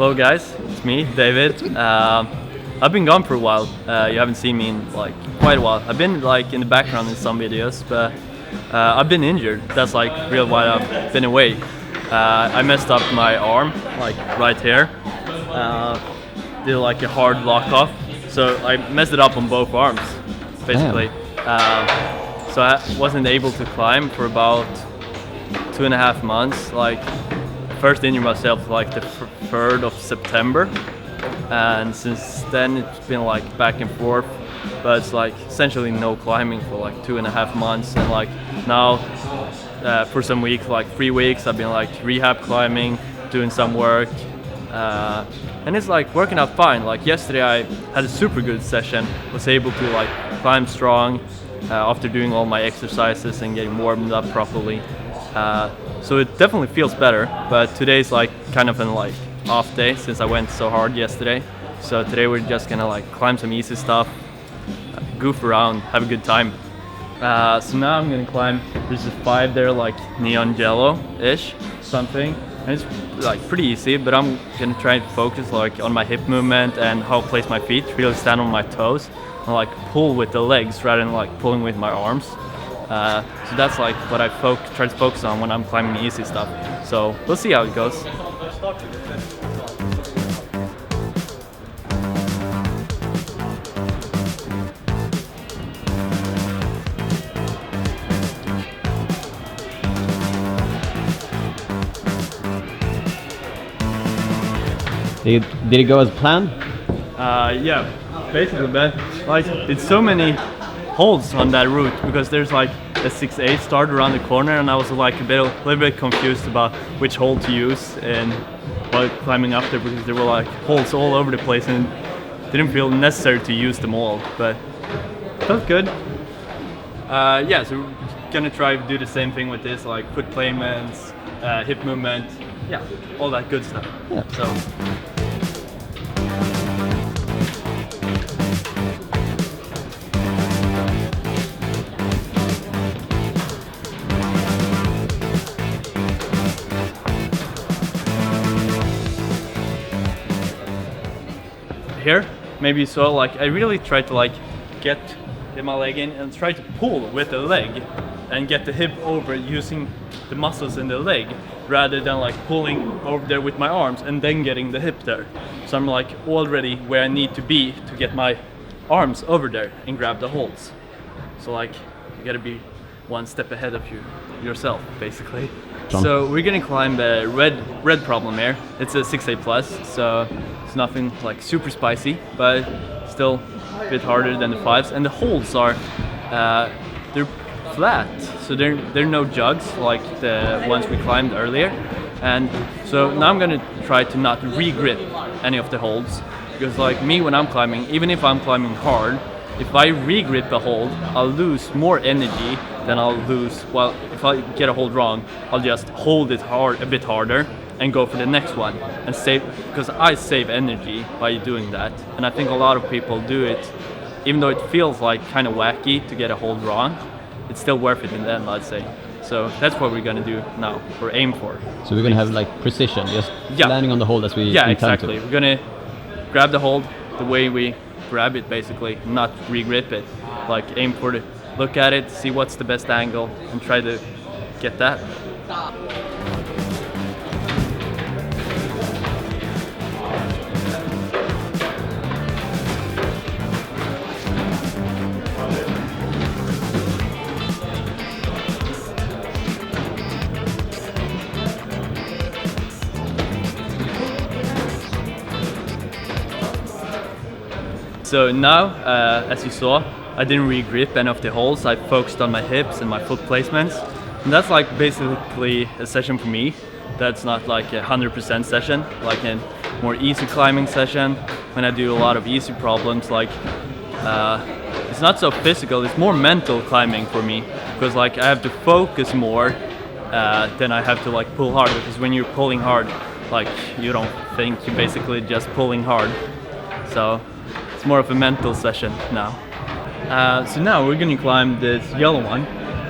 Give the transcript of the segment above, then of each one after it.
Hello guys, it's me, David. I've been gone for a while. You haven't seen me in like quite a while. I've been like in the background in some videos, but I've been injured. That's like real why I've been away. I messed up my arm, like right here. Did like a hard lock off, so I messed it up on both arms, basically. So I wasn't able to climb for about 2.5 months. Like, first injured myself like the 3rd of September, and since then it's been like back and forth. But it's like essentially no climbing for like 2.5 months, and like now for some weeks, like 3 weeks, I've been like rehab climbing, doing some work, and it's like working out fine. Like yesterday I had a super good session, was able to like climb strong after doing all my exercises and getting warmed up properly. So it definitely feels better, but today's like kind of an like off day since I went so hard yesterday. So today we're just gonna like climb some easy stuff, goof around, have a good time. So now I'm gonna climb, there's a 5 there, like neon yellow-ish something, and it's like pretty easy, but I'm gonna try and focus like on my hip movement and how I place my feet, really stand on my toes and like pull with the legs rather than like pulling with my arms. So that's like what I try to focus on when I'm climbing the easy stuff. So we'll see how it goes. Did it go as planned? Yeah, basically, but like it's so many holds on that route because there's like a 6-8 start around the corner, and I was like a little bit confused about which hold to use and while climbing up there, because there were like holds all over the place and didn't feel necessary to use them all, but it felt good. Yeah, so we're gonna try to do the same thing with this, like foot placements, hip movement, yeah, all that good stuff. Yeah. So. Here, maybe you saw, like I really tried to like get my leg in and try to pull with the leg and get the hip over using the muscles in the leg rather than like pulling over there with my arms and then getting the hip there. So I'm like already where I need to be to get my arms over there and grab the holds. So like you gotta be one step ahead of yourself basically. So we're gonna climb the red problem here. It's a 6-8 plus, so it's nothing like super spicy, but still a bit harder than the 5s. And the holds are they're flat, so they're no jugs like the ones we climbed earlier. And so now I'm gonna try to not re-grip any of the holds, because like me when I'm climbing, even if I'm climbing hard, if I re-grip the hold, I'll lose more energy than I'll lose. Well, if I get a hold wrong, I'll just hold it hard, a bit harder, and go for the next one and save, because I save energy by doing that. And I think a lot of people do it, even though it feels like kind of wacky to get a hold wrong, it's still worth it in the end, I'd say. So that's what we're gonna do now, or aim for. So we're gonna have like precision, just landing on the hold as we intend exactly. to. We're gonna grab the hold the way we grab it basically, not re-grip it. Like aim for it, look at it, see what's the best angle, and try to get that. So now, as you saw, I didn't re-grip any of the holds. I focused on my hips and my foot placements. And that's like basically a session for me. That's not like a 100% session, like a more easy climbing session. When I do a lot of easy problems, like it's not so physical, it's more mental climbing for me. Because like I have to focus more than I have to like pull hard. Because when you're pulling hard, like you don't think, you're basically just pulling hard. So it's more of a mental session now. So now we're gonna climb this yellow one,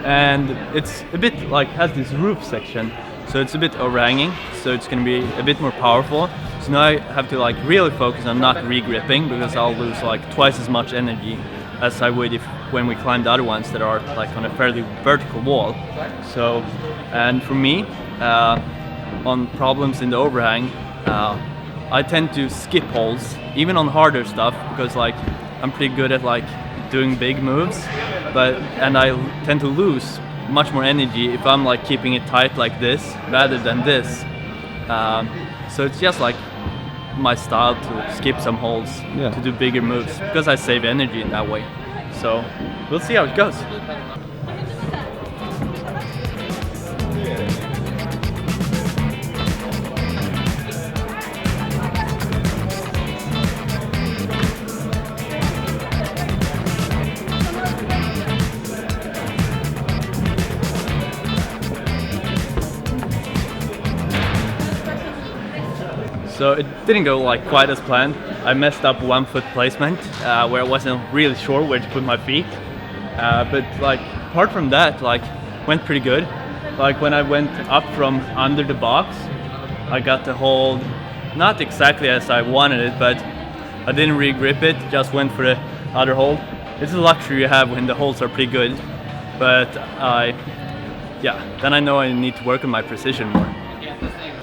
and it's a bit like has this roof section, so it's a bit overhanging, so it's gonna be a bit more powerful. So now I have to like really focus on not re-gripping, because I'll lose like twice as much energy as I would if when we climb the other ones that are like on a fairly vertical wall. So, and for me, on problems in the overhang, I tend to skip holes, even on harder stuff, because like I'm pretty good at like doing big moves, and I tend to lose much more energy if I'm like keeping it tight like this rather than this. So it's just like my style to skip some holes, to do bigger moves, because I save energy in that way. So we'll see how it goes. So it didn't go like quite as planned. I messed up one foot placement where I wasn't really sure where to put my feet. But like apart from that, like went pretty good. Like when I went up from under the box, I got the hold not exactly as I wanted it, but I didn't re-grip it, just went for the other hold. It's a luxury you have when the holds are pretty good. But then I know I need to work on my precision more.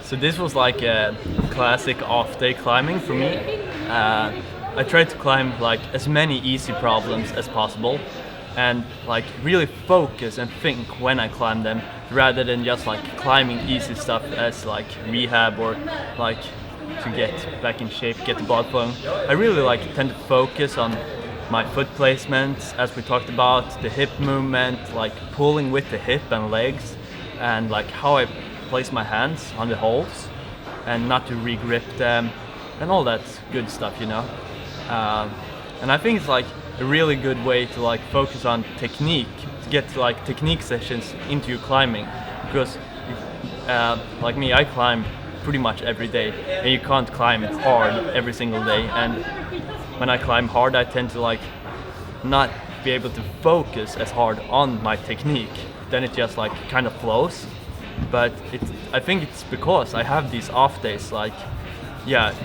So this was like a classic off-day climbing for me. I tried to climb like as many easy problems as possible, and like really focus and think when I climb them, rather than just like climbing easy stuff as like rehab or like to get back in shape, get the Bothén. I really like tend to focus on my foot placements, as we talked about, the hip movement, like pulling with the hip and legs, and like how I place my hands on the holes and not to re-grip them and all that good stuff, you know. And I think it's like a really good way to like focus on technique, to get like technique sessions into your climbing, because like me, I climb pretty much every day, and you can't climb hard every single day. And when I climb hard, I tend to like not be able to focus as hard on my technique. Then it just like kind of flows. But I think it's because I have these off days, like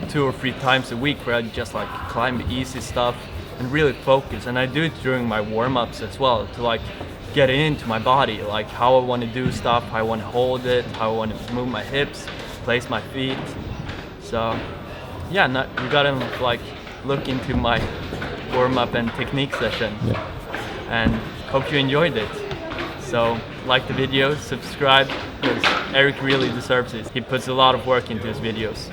2 or 3 times a week, where I just like climb the easy stuff and really focus. And I do it during my warm-ups as well, to like get into my body, like how I want to do stuff, how I want to hold it, how I want to move my hips, place my feet. So you gotta like look into my warm-up and technique session. And hope you enjoyed it. So like the video, subscribe, because Eric really deserves it. He puts a lot of work into his videos.